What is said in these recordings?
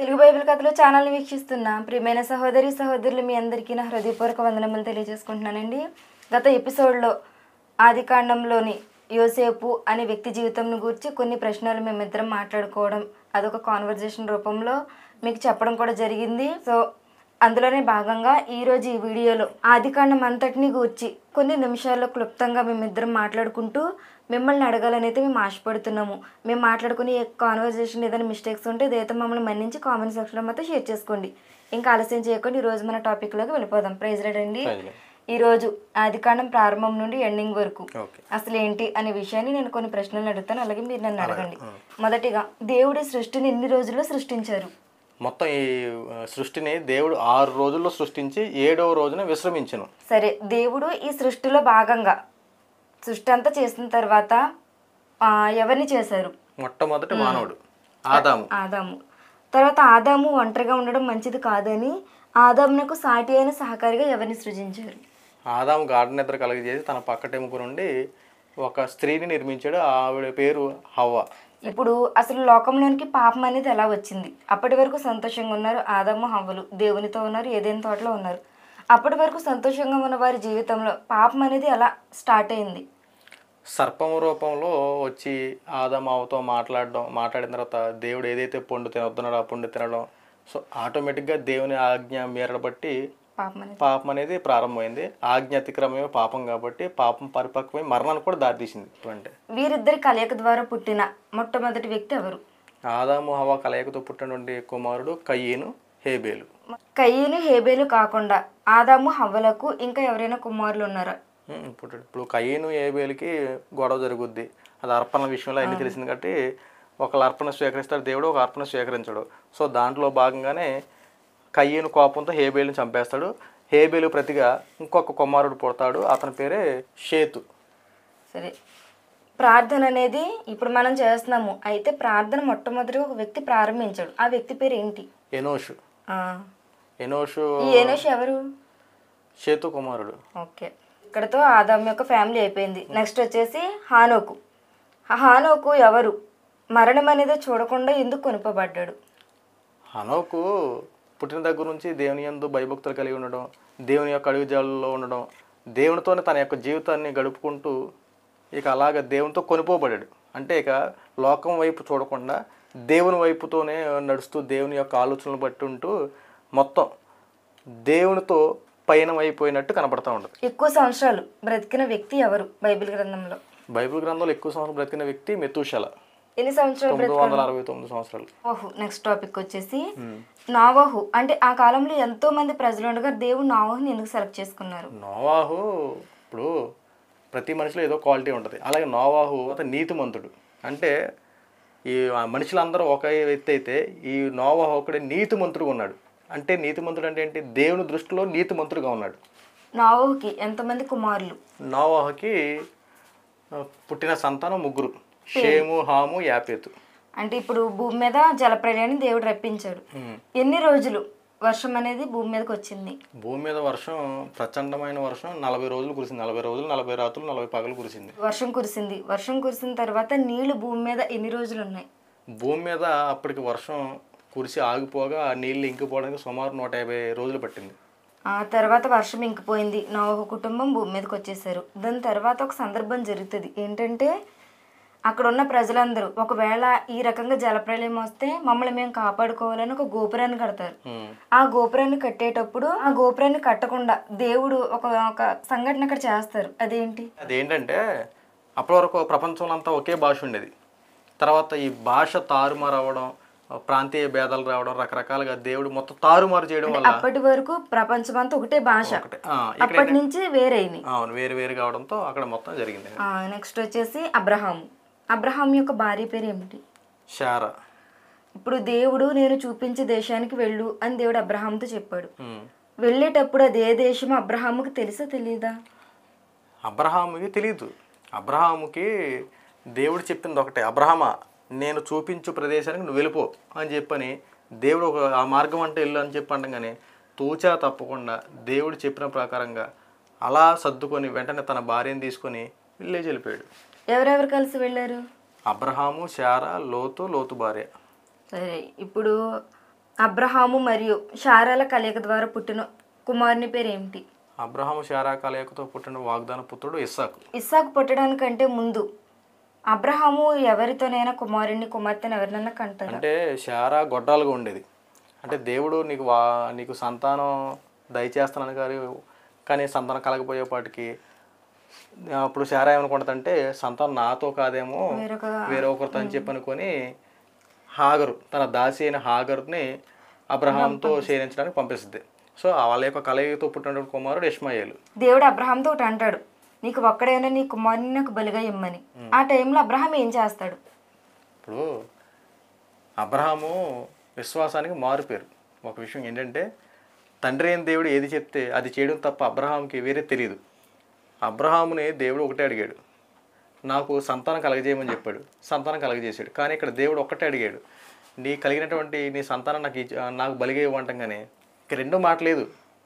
Telugu Bible కథలు ఛానల్ని వీక్షిస్తున్న ప్రియమైన సహోదరి సహోదరులు మీ అందరికీ నా హృదయపూర్వక వందనములు తెలియజేసుకుంటున్నానండి. గత ఎపిసోడ్లో ఆదికాండంలోని యోసేపు అనే వ్యక్తి జీవితంను గురించి కొన్ని ప్రశ్నలు మేమిద్దరం మాట్లాడుకోవడం, అదొక కాన్వర్జేషన్ రూపంలో మీకు చెప్పడం కూడా జరిగింది. సో అందులోనే భాగంగా ఈరోజు ఈ వీడియోలో ఆదికాండం అంతటిని గూర్చి కొన్ని నిమిషాల్లో క్లుప్తంగా మేమిద్దరం మాట్లాడుకుంటూ మిమ్మల్ని అడగాలని అయితే మేము ఆశపడుతున్నాము. మేము మాట్లాడుకునే కాన్వర్జేషన్ ఏదైనా మిస్టేక్స్ ఉంటే ఇదైతే మమ్మల్ని మన్నించి కామెంట్ సెక్షన్లో మాత్రం షేర్ చేసుకోండి. ఇంకా ఆలస్యం చేయకుండా ఈరోజు మన టాపిక్లోకి వెళ్ళిపోదాం. ప్రైజ్ లార్డ్ అండి. ఈరోజు ఆదికాండం ప్రారంభం నుండి ఎండింగ్ వరకు అసలు ఏంటి అనే విషయాన్ని నేను కొన్ని ప్రశ్నలు అడుగుతాను, అలాగే మీరు నన్ను అడగండి. మొదటిగా, దేవుడి సృష్టిని ఎన్ని రోజుల్లో సృష్టించారు? మొత్తం ఈ సృష్టిని దేవుడు 6 రోజుల్లో సృష్టించి 7వ రోజున విశ్రమించను. సరే, దేవుడు ఈ సృష్టిలో భాగంగా సృష్టి అంతా చేసిన తర్వాత ఎవరిని చేశారు? మొట్టమొదటి మానవుడు ఆదాము. తర్వాత ఆదాము ఒంటరిగా ఉండడం మంచిది కాదని ఆదామునకు సాటి అయిన సహకారిగా ఎవరిని సృజించారు? ఆదాము గాఢ నిద్ర కలగజేసి తన పక్కటెముక నుండి ఒక స్త్రీని నిర్మించాడు. ఆవిడ పేరు హవ్వ. ఇప్పుడు అసలు లోకంలోనికి పాపం అనేది ఎలా వచ్చింది? అప్పటి వరకు సంతోషంగా ఉన్నారు ఆదాము హవ్వలు, దేవునితో ఉన్నారు, ఏదైనా తోటలో ఉన్నారు. అప్పటి వరకు సంతోషంగా ఉన్న వారి జీవితంలో పాపం అనేది ఎలా స్టార్ట్ అయింది? సర్పము రూపంలో వచ్చి ఆదాము హవ్వతో మాట్లాడిన తర్వాత దేవుడు ఏదైతే పండు తినొద్దున్నాడో ఆ పండు తినడం. సో ఆటోమేటిక్గా దేవుని ఆజ్ఞ మేరను బట్టి పాపం అనేది ప్రారంభమైంది. ఆజ్ఞ అతిక్రమమే పాపం కాబట్టి పాపం పరిపక్వమై మరణానికి కూడా దారితీసింది. అంటే వీరిద్దరి కలయిక ద్వారా పుట్టిన మొట్టమొదటి వ్యక్తి ఎవరు? ఆదాము హవ్వ కలయికతో పుట్టినటువంటి కుమారుడు కయీను, హేబేలు. కయీను, హేబేలు కాకుండా ఆదాము హవ్వలకు ఇంకా ఎవరైనా కుమారులు ఉన్నారా? ఇప్పుడు కయీను, హేబేలుకి గొడవ జరుగుద్ది. అది అర్పణ విషయంలో అన్ని తెలిసింది కాబట్టి ఒకళ్ళు అర్పణ స్వీకరిస్తాడు దేవుడు, ఒక అర్పణ స్వీకరించడు. సో దాంట్లో భాగంగానే కయ్యను కోపంతో హేబేలుని చంపేస్తాడు. హేబేలు ప్రతిగా ఇంకొక కుమారుడు పుడతాడు, అతని పేరే షేతు. సరే, ప్రార్థన అనేది ఇప్పుడు మనం చేస్తున్నాము. అయితే ప్రార్థన మొట్టమొదటిగా ఒక వ్యక్తి ప్రారంభించాడు. ఆ వ్యక్తి పేరు ఏంటి? ఎనోషు. ఈ ఎనోషు ఎవరు? షేతు కుమారుడు. ఓకే, ఇక్కడతో ఆదాము యొక్క ఫ్యామిలీ అయిపోయింది. నెక్స్ట్ వచ్చేసి హానోకు. హానోకు ఎవరు? మరణం అనేది చూడకుండా ఎందుకు కొనుపబడ్డాడు? హనోకు పుట్టిన దగ్గర నుంచి దేవుని యందు భయభక్తులు కలిగి ఉండడం, దేవుని యొక్క అడుగుజాడల్లో ఉండడం, దేవునితోనే తన యొక్క జీవితాన్ని గడుపుకుంటూ ఇక అలాగ దేవునితో కొనుపోబడ్డాడు. అంటే ఇక లోకం వైపు చూడకుండా దేవుని వైపుతోనే నడుస్తూ దేవుని యొక్క ఆలోచనలు బట్టి ఉంటూ మొత్తం దేవునితో పయనం అయిపోయినట్టు కనపడతా ఉండదు. ఎక్కువ సంవత్సరాలు బ్రతికిన వ్యక్తి ఎవరు బైబిల్ గ్రంథంలో? బైబిల్ గ్రంథంలో ఎక్కువ సంవత్సరాలు బ్రతికిన వ్యక్తి మెతూషల. ఎన్ని సంవత్సరాలు? 969 సంవత్సరాలు. ఓహో. నెక్స్ట్ టాపిక్ వచ్చేసి నోవాహు. అంటే ఆ కాలంలో ఎంతో మంది ప్రజలు ఉండగా దేవుడు నోవాహుని ఎందుకు సెలెక్ట్ చేసుకున్నారు? నోవాహు ఇప్పుడు ప్రతి మనిషిలో ఏదో క్వాలిటీ ఉంటుంది. అలాగే నోవాహు అతను నీతిమంతుడు. అంటే ఈ మనుషులందరూ ఒక వ్యక్తి అయితే ఈ నోవాహు ఒకడే నీతిమంతుడుగా ఉన్నాడు. అంటే నీతిమంతుడు అంటే ఏంటి? దేవుని దృష్టిలో నీతిమంతుడుగా ఉన్నాడు. నోవాహుకి ఎంతమంది కుమారులు? నోవాహుకి పుట్టిన సంతానం 3: షేము, హాము, యాపేతు. అంటే ఇప్పుడు భూమి మీద జలప్రలయాన్ని దేవుడు రప్పించాడు. ఎన్ని రోజులు వర్షం అనేది భూమి మీదకి వచ్చింది? భూమి మీద వర్షం, ప్రచండమైన వర్షం 40 రోజులు కురిసింది. 40 రోజులు, 40 రాత్రులు, 40 పగలు కురిసింది. వర్షం కురిసిన తర్వాత నీళ్లు భూమి మీద ఎన్ని రోజులు ఉన్నాయి? భూమి మీద అప్పటికి వర్షం కురిసి ఆగిపోగా ఆ నీళ్లు ఇంకిపోవడానికి సుమారు 150 రోజులు పట్టింది. ఆ తర్వాత వర్షం ఇంకిపోయింది, నోవాహు కుటుంబం భూమి మీదకి వచ్చేసారు. దాని తర్వాత ఒక సందర్భం జరుగుతుంది. ఏంటంటే అక్కడ ఉన్న ప్రజలందరూ ఒకవేళ ఈ రకంగా జలప్రలయం వస్తే మమ్మల్ని మేము కాపాడుకోవాలని ఒక గోపురాన్ని కడతారు. ఆ గోపురాన్ని కట్టేటప్పుడు ఆ గోపురాన్ని కట్టకుండా దేవుడు ఒక సంఘటన అక్కడ చేస్తారు. అదేంటంటే అప్పటి వరకు ప్రపంచంలో అంతా ఒకే భాష ఉండేది. తర్వాత ఈ భాష తారుమారు అవ్వడం, ప్రాంతీయ భేదాలు రావడం, రకరకాలుగా దేవుడు మొత్తం తారుమారు చేయడం వల్ల అప్పటి వరకు ప్రపంచం అంతా ఒకటే భాష, అప్పటి నుంచి వేరైంది. అవును, వేరు కావడంతో అక్కడ మొత్తం జరిగింది. నెక్స్ట్ వచ్చేసి అబ్రహాం యొక్క భార్య పేరు ఏమిటి? శారా. ఇప్పుడు దేవుడు నేను చూపించే దేశానికి వెళ్ళు అని దేవుడు అబ్రహాంతో చెప్పాడు. వెళ్ళేటప్పుడు అది ఏ దేశం అబ్రహాముకి తెలుసా తెలీదా? అబ్రహాముకి తెలియదు. అబ్రహాముకి దేవుడు చెప్పింది ఒకటే, అబ్రహామా నేను చూపించు ప్రదేశానికి నువ్వు వెళ్ళిపో అని చెప్పని దేవుడు ఆ మార్గం అంటే వెళ్ళు అని చెప్పి అనగానే తూచా తప్పకుండా దేవుడు చెప్పిన ప్రకారంగా అలా సర్దుకొని వెంటనే తన భార్యను తీసుకొని విలేజ్ వెళ్ళిపోయాడు. ఎవరెవరు కలిసి వెళ్ళారు? అబ్రహాము, శారా, లోతు భార్య. సరే, ఇప్పుడు అబ్రహాము మరియు శారాల కలయిక ద్వారా పుట్టిన కుమారుని పేరు ఏమిటి? అబ్రహాము శారా కలయికతో పుట్టిన వాగ్దాన పుత్రుడు ఇస్సాకు. ఇస్సాకు పుట్టడానికంటే ముందు అబ్రహాము ఎవరితోనైనా కుమార్తెను ఎవరినైనా కంటారు? అంటే శారా గొడ్రాలుగా ఉండేది. అంటే దేవుడు నీకు సంతానం దయచేస్తానని కానీ సంతానం కలగపోయేపాటికి అప్పుడు శారా ఏమనుకుంటుందంటే సంతానం నాతో కాదేమో వేరొకరితో అని చెప్పి అనుకొని హాగరు తన దాసి అయిన హాగరుని అబ్రహాంతో శయనించడానికి పంపిస్తుంది. సో వాళ్ళ యొక్క కలయికతో పుట్టినటువంటి కుమారుడు ఇష్మాయేలు. దేవుడు అబ్రహాంతో ఒకటి అంటాడు, నీకు ఒక్కడైనా నీ కుమారుని నాకు బలిగా ఇమ్మని. ఆ టైంలో అబ్రహాం ఏం చేస్తాడు? ఇప్పుడు అబ్రహాము విశ్వాసానికి మారుపేరు. ఒక విషయం ఏంటంటే తండ్రి అయిన దేవుడు ఏది చెప్తే అది చేయడం తప్ప అబ్రహాంకి వేరే తెలియదు. అబ్రహాముని దేవుడు ఒకటే అడిగాడు, నాకు సంతానం కలగజేయమని చెప్పాడు, సంతానం కలగజేశాడు. కానీ ఇక్కడ దేవుడు ఒక్కటే అడిగాడు, కలిగినటువంటి నీ సంతానం నాకు బలిగా ఇవ్వంటంగానే ఇక రెండో మాట లేదు.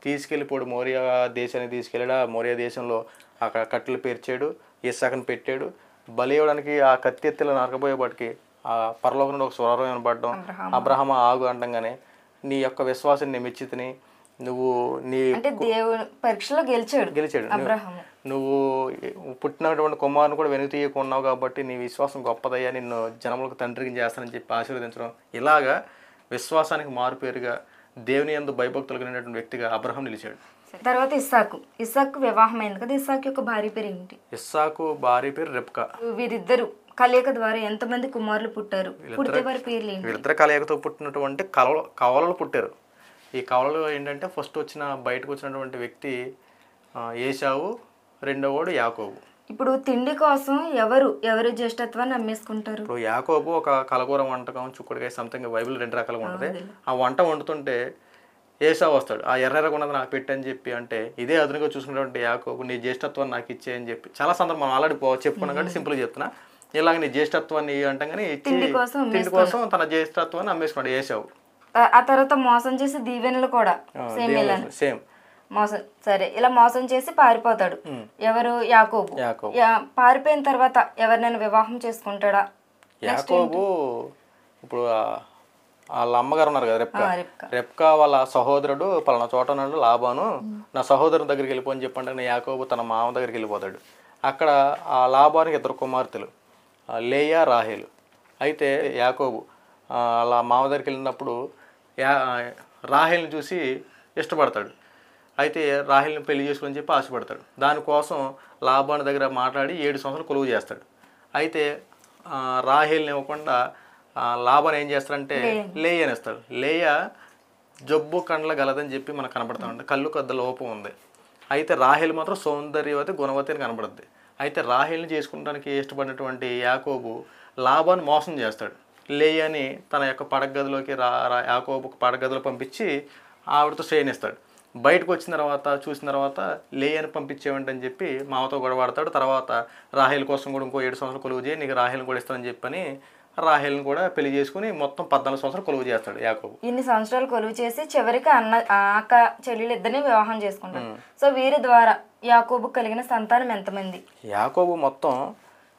తీసుకెళ్ళిపోడు మోరియా దేశాన్ని తీసుకెళ్ళాడు. ఆ మోరియా దేశంలో అక్కడ కట్టెలు పేర్చాడు, ఇస్సాకుని పెట్టాడు. బలి ఇవ్వడానికి ఆ కత్తి ఎత్తిలో నరకపోయేపాటికి ఆ పరలోకం నుండి ఒక స్వరం వినపడడం, అబ్రహాము ఆగు అంటంగానే నీ యొక్క విశ్వాసాన్ని మెచ్చితిని, నువ్వు దేవుని పరీక్షలో గెలిచాడు నువ్వు పుట్టినటువంటి కుమారుని కూడా వెనుక తీయకున్నావు కాబట్టి నీ విశ్వాసం గొప్పదయ్యా, నిన్ను జనములకు తండ్రికి చేస్తానని చెప్పి ఆశీర్వదించడం. ఇలాగా విశ్వాసానికి మారుపేరుగా దేవుని యందు భయభక్తులు కలిగినటువంటి వ్యక్తిగా అబ్రహాం నిలిచాడు. తర్వాత ఇస్సాకు వివాహం అయింది కదా, ఇస్సాకు యొక్క భార్య పేరు ఏంటి? ఇస్సాకు భార్య పేరు రెబ్కా. వీరిద్దరు కలయిక ద్వారా ఎంతమంది కుమారులు పుట్టారు? పుట్టే వారి పేర్లు ఏంటి? వీరిద్దరు కలయికతో పుట్టినటువంటి కవలలు పుట్టారు. ఈ కవలలు ఏంటంటే ఫస్ట్ బయటకు వచ్చినటువంటి వ్యక్తి ఏశావు, రెండోవాడు యాకోబు. ఇప్పుడు తిండి కోసం ఎవరు జ్యేష్ఠత్వాన్ని అమ్మేసుకుంటారు? ఇప్పుడు యాకోబు ఒక కలకూర వంటకం, చుక్కుడుకాయ సంథింగ్ బైబిల్ 2 రకాలుగా ఉంటుంది. ఆ వంట వండుతుంటే ఏశావు వస్తాడు, ఆ ఎర్రగా ఉన్నది నాకు పెట్టని చెప్పి అంటే ఇదే అదునుగా చూసుకున్నటువంటి యాకోబు నీ జ్యేష్ఠత్వాన్ని నాకు ఇచ్చే అని చెప్పి చాలా సందర్భం మనం ఆల్రెడీ చెప్పుకున్నాం కాబట్టి సింపుల్గా చెప్తున్నా. ఇలాగ నీ జ్యేష్ఠత్వాన్ని అంటగానే ఇచ్చి తిండి కోసం తన జ్యేష్ఠత్వాన్ని అమ్మేసుకున్నాడు ఏశావు. ఆ తర్వాత మోసం చేసి దీవెనలు కూడా సేమ్ మోసం. సరే, ఇలా మోసం చేసి పారిపోతాడు. ఎవరు? యాకోబు. పారిపోయిన తర్వాత ఎవరినైనా వివాహం చేసుకుంటాడా? యాకోబు ఇప్పుడు వాళ్ళ అమ్మగారు ఉన్నారు కదా రెబ్కా వాళ్ళ సహోదరుడు పలానా చోట ఉన్నాడు లాబాను, నా సహోదరుని దగ్గరికి వెళ్ళిపోని చెప్పండి. యాకోబు తన మామ దగ్గరికి వెళ్ళిపోతాడు. అక్కడ ఆ లాబానికి 2 కుమార్తెలు, లేయా, రాహేలు. అయితే యాకోబు వాళ్ళ మామ దగ్గరికి వెళ్ళినప్పుడు రాహేల్ని చూసి ఇష్టపడతాడు. అయితే రాహేల్ని పెళ్లి చేసుకుని చెప్పి ఆశపడతాడు. దానికోసం లాబాను దగ్గర మాట్లాడి 7 సంవత్సరాలు కొలువు చేస్తాడు. అయితే రాహేల్ని ఇవ్వకుండా లాబాను ఏం చేస్తాడంటే లేయా అనేస్తాడు. లేయా జబ్బు కండ్ల గలదని చెప్పి మనకు కనపడతా ఉంటుంది, కళ్ళు కొద్ద లోపం ఉంది. అయితే రాహేల్ మాత్రం సౌందర్యవతి గుణవతి అని కనపడుద్ది. అయితే రాహేల్ని చేసుకుంటానికి ఇష్టపడినటువంటి యాకోబు లాబాను మోసం చేస్తాడు. లేయాని తన యొక్క పడగదిలోకి యాకోబు పడగదిలో పంపించి ఆవిడతో శయనిస్తాడు. బయటకు వచ్చిన తర్వాత చూసిన తర్వాత లేయాని పంపించేవంటని చెప్పి మామతో గొడవాడతాడు. తర్వాత రాహేల్ కోసం కూడా ఇంకో 7 సంవత్సరాలు కొలువు చేయి, నీకు రాహేల్ని కూడా ఇస్తానని చెప్పని రాహేల్ని కూడా పెళ్లి చేసుకుని మొత్తం 14 సంవత్సరాలు కొలువు చేస్తాడు యాకోబు. ఇన్ని సంవత్సరాలు కొలువు చేసి చివరికి అక్క చెల్లెలు ఇద్దరిని వివాహం చేసుకుంటాడు. సో వీరి ద్వారా యాకోబు కలిగిన సంతానం ఎంతమంది? యాకోబు మొత్తం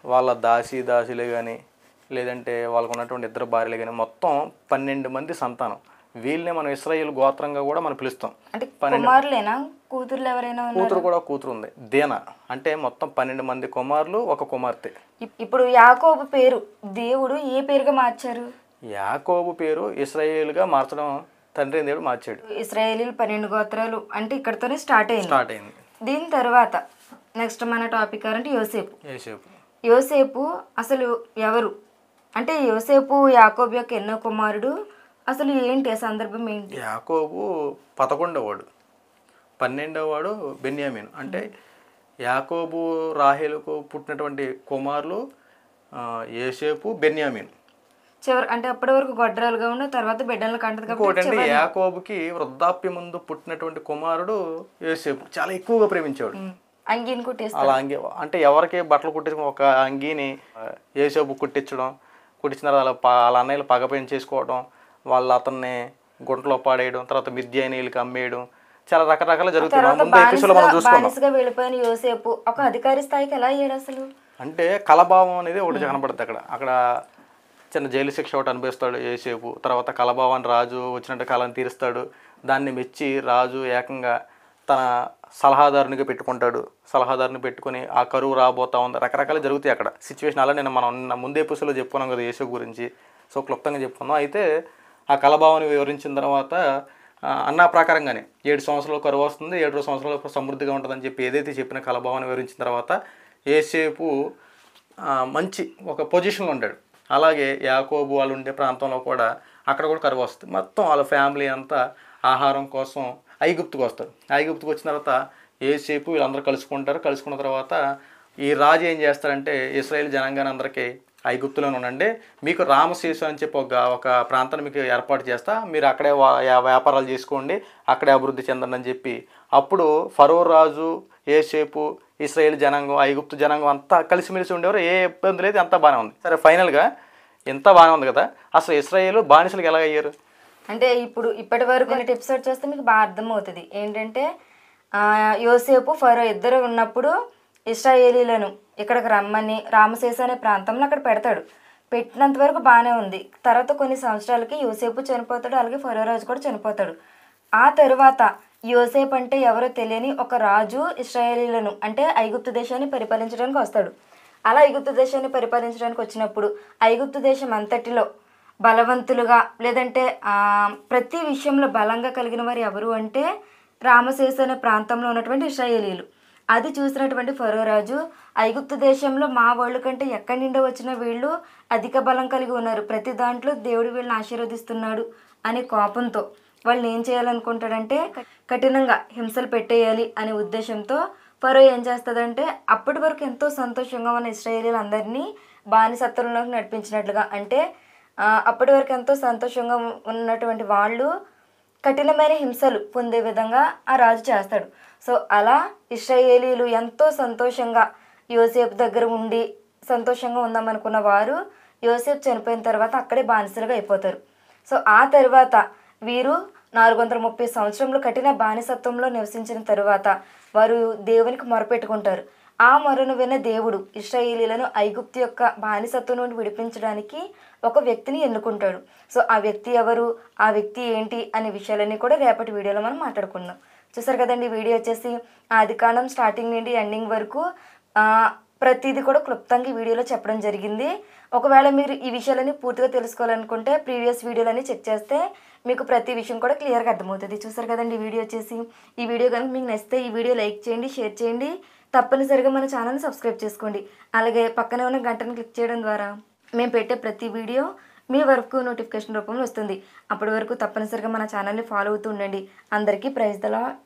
వాళ్ళ దాసీలే కానీ లేదంటే వాళ్ళకు ఉన్నటువంటి 2 భార్యలు కానీ మొత్తం 12 మంది సంతానం. వీళ్ళనే మనం ఇశ్రాయేలు గోత్రంగా కూడా మనం పిలుస్తాం. అంటే కుమారులేనా? కూతుర్లు ఎవరైనా? కూతురు కూడా కూతురు ఉంది, దేనా. అంటే మొత్తం 12 మంది కుమారులు, 1 కుమార్తె. ఇప్పుడు యాకోబు పేరు దేవుడు ఏ పేరుగా మార్చారు? యాకోబు పేరు ఇశ్రాయేలుగా మార్చడం తండ్రి దేవుడు మార్చాడు. ఇశ్రాయేలీలు 12 గోత్రాలు అంటే ఇక్కడతోనే స్టార్ట్ అయింది. దీని తర్వాత నెక్స్ట్ మన టాపిక్ అంటే యోసేపు అసలు ఎవరు? అంటే యోసేపు యాకోబు యొక్క ఎన్నో కుమారుడు? అసలు ఏంటి ఆ సందర్భం ఏంటి? యాకోబు 11వ వాడు, 12వ వాడు బెన్యామీను. అంటే యాకోబు రాహేలుకు పుట్టినటువంటి కుమారులు యోసేపు, బెన్యామీను. అంటే అప్పటి వరకు గొడ్రాలుగా ఉన్న తర్వాత బిడ్డలను కంటది కాబట్టి యాకోబుకి వృద్ధాప్య ముందు పుట్టినటువంటి కుమారుడు యోసేపు చాలా ఎక్కువగా ప్రేమించాడు. అంగీని కుట్టేసి అలా అంగీ అంటే ఎవరికి బట్టలు కుట్టించుకుని ఒక అంగీని యోసేపు కుట్టించిన తర్వాత వాళ్ళ అన్నయ్యలు పగపేం చేసుకోవడం, వాళ్ళు అతన్ని గుంటలో పాడేయడం, తర్వాత మిద్యానీయులకి అమ్మేయడం, చాలా రకరకాల జరుగుతుంది. వెళ్ళిపోయిన యోసేపు ఒక అధికారి స్థాయికి ఎలా అయ్యాడు అసలు? అంటే కలభావం అనేది ఒకటి కనబడుతుంది. అక్కడ చిన్న జైలు శిక్ష ఒకటి అనిపిస్తాడు యోసేపు. తర్వాత కలభావాన్ని రాజు వచ్చినట్టు కాలాన్ని తీరుస్తాడు. దాన్ని మెచ్చి రాజు ఏకంగా తన సలహాదారునిగా పెట్టుకుంటాడు. సలహాదారుని పెట్టుకుని ఆ కరువు రాబోతా ఉంది, రకరకాలు జరుగుతాయి అక్కడ సిచ్యువేషన్. అలా నేను మనం ముందే ఎపిసోడ్లో చెప్పుకున్నాం కదా యోసేపు గురించి, సో క్లుప్తంగా చెప్పుకున్నాం. అయితే ఆ కలభావాన్ని వివరించిన తర్వాత అన్న ప్రకారంగానే 7 సంవత్సరాలు కరువు వస్తుంది, 7 సంవత్సరాలు సమృద్ధిగా ఉంటుందని చెప్పి ఏదైతే చెప్పిన కలభావాన్ని వివరించిన తర్వాత యోసేపు మంచి ఒక పొజిషన్లో ఉంటాడు. అలాగే యాకోబు వాళ్ళు ఉండే ప్రాంతంలో కూడా అక్కడ కూడా కరువు వస్తుంది. మొత్తం వాళ్ళ ఫ్యామిలీ అంతా ఆహారం కోసం ఐగుప్తుకు వస్తారు. ఐగుప్తుకు వచ్చిన తర్వాత యోసేపు వీళ్ళందరూ కలుసుకుంటారు. కలుసుకున్న తర్వాత ఈ రాజు ఏం చేస్తారంటే ఇశ్రాయేల్ జనాంగాన్ని అందరికీ ఐగుప్తులోనే ఉండండి, మీకు రామశేషు అని చెప్పి ఒక ప్రాంతాన్ని మీకు ఏర్పాటు చేస్తా, మీరు అక్కడే వ్యాపారాలు చేసుకోండి, అక్కడే అభివృద్ధి చెందండి అని చెప్పి అప్పుడు ఫరో రాజు, యోసేపు, ఇశ్రాయేల్ జనాంగం, ఐగుప్తు జనాంగం అంతా కలిసిమెలిసి ఉండేవారు. ఏ ఇబ్బంది లేదు, అంతా బాగానే ఉంది. సరే ఫైనల్గా ఎంత బాగానే ఉంది కదా, అసలు ఇశ్రాయేలు బానిసలకు ఎలా అయ్యారు అంటే ఇప్పుడు ఇప్పటి వరకు ఎపిసోడ్ చేస్తే మీకు బాగా అర్థమవుతుంది. ఏంటంటే యోసేపు ఫరో ఇద్దరు ఉన్నప్పుడు ఇశ్రాయేలీలను ఇక్కడికి రమ్మని రామశేషు అనే ప్రాంతంలో అక్కడ పెడతాడు. పెట్టినంత వరకు బాగానే ఉంది. తర్వాత కొన్ని సంవత్సరాలకి యోసేపు చనిపోతాడు, అలాగే ఫరో రాజు కూడా చనిపోతాడు. ఆ తరువాత యోసేపు అంటే ఎవరో తెలియని ఒక రాజు ఇశ్రాయేలీలను అంటే ఐగుప్తు దేశాన్ని పరిపాలించడానికి వస్తాడు. అలా ఐగుప్తు దేశాన్ని పరిపాలించడానికి వచ్చినప్పుడు ఐగుప్తు దేశం అంతటిలో బలవంతులుగా లేదంటే ప్రతి విషయంలో బలంగా కలిగిన వారు ఎవరు అంటే రామశేషు అనే ప్రాంతంలో ఉన్నటువంటి ఇశ్రాయేలీలు. అది చూసినటువంటి ఫరో రాజు ఐగుప్తు దేశంలో మా వాళ్ళ కంటే ఎక్కడి నుండి వచ్చిన వీళ్ళు అధిక బలం కలిగి ఉన్నారు, ప్రతి దాంట్లో దేవుడు వీళ్ళని ఆశీర్వదిస్తున్నాడు అనే కోపంతో వాళ్ళని ఏం చేయాలనుకుంటాడంటే కఠినంగా హింసలు పెట్టేయాలి అనే ఉద్దేశంతో ఫరో ఏం చేస్తుందంటే అప్పటి వరకు ఎంతో సంతోషంగా ఉన్న ఇశ్రాయేలీలు అందరినీ బానిసత్వంలోకి నడిపించినట్లుగా, అంటే అప్పటి వరకు ఎంతో సంతోషంగా ఉన్నటువంటి వాళ్ళు కఠినమైన హింసలు పొందే విధంగా ఆ రాజు చేస్తాడు. సో అలా ఇశ్రాయేలీలు ఎంతో సంతోషంగా యోసేపు దగ్గర ఉండి సంతోషంగా ఉందామనుకున్న వారు యోసేపు చనిపోయిన తర్వాత అక్కడే బానిసలుగా అయిపోతారు. సో ఆ తర్వాత వీరు 430 సంవత్సరంలో కఠిన బానిసత్వంలో నివసించిన తరువాత వారు దేవునికి మొరపెట్టుకుంటారు. ఆ మొరను విన్న దేవుడు ఇశ్రాయేలీలను ఐగుప్తు యొక్క బానిసత్వం నుండి విడిపించడానికి ఒక వ్యక్తిని ఎన్నుకుంటాడు. సో ఆ వ్యక్తి ఎవరు, ఆ వ్యక్తి ఏంటి అనే విషయాలన్నీ కూడా రేపటి వీడియోలో మనం మాట్లాడుకుందాం. చూసారు కదండి, వీడియో వచ్చేసి ఆదికాండం స్టార్టింగ్ నుండి ఎండింగ్ వరకు ప్రతిదీ కూడా క్లుప్తంగా ఈ వీడియోలో చెప్పడం జరిగింది. ఒకవేళ మీరు ఈ విషయాలన్నీ పూర్తిగా తెలుసుకోవాలనుకుంటే ప్రీవియస్ వీడియోలన్నీ చెక్ చేస్తే మీకు ప్రతి విషయం కూడా క్లియర్గా అర్థమవుతుంది. చూసారు కదండి, ఈ వీడియో వచ్చేసి ఈ వీడియో కనుక మీకు నచ్చితే ఈ వీడియో లైక్ చేయండి, షేర్ చేయండి, తప్పనిసరిగా మన ఛానల్ని సబ్స్క్రైబ్ చేసుకోండి. అలాగే పక్కనే ఉన్న గంటను క్లిక్ చేయడం ద్వారా మేము పెట్టే ప్రతి వీడియో మీ వరకు నోటిఫికేషన్ రూపంలో వస్తుంది. అప్పటి వరకు తప్పనిసరిగా మన ఛానల్ని ఫాలో అవుతూ ఉండండి. అందరికీ ప్రైజ్ ద లార్డ్.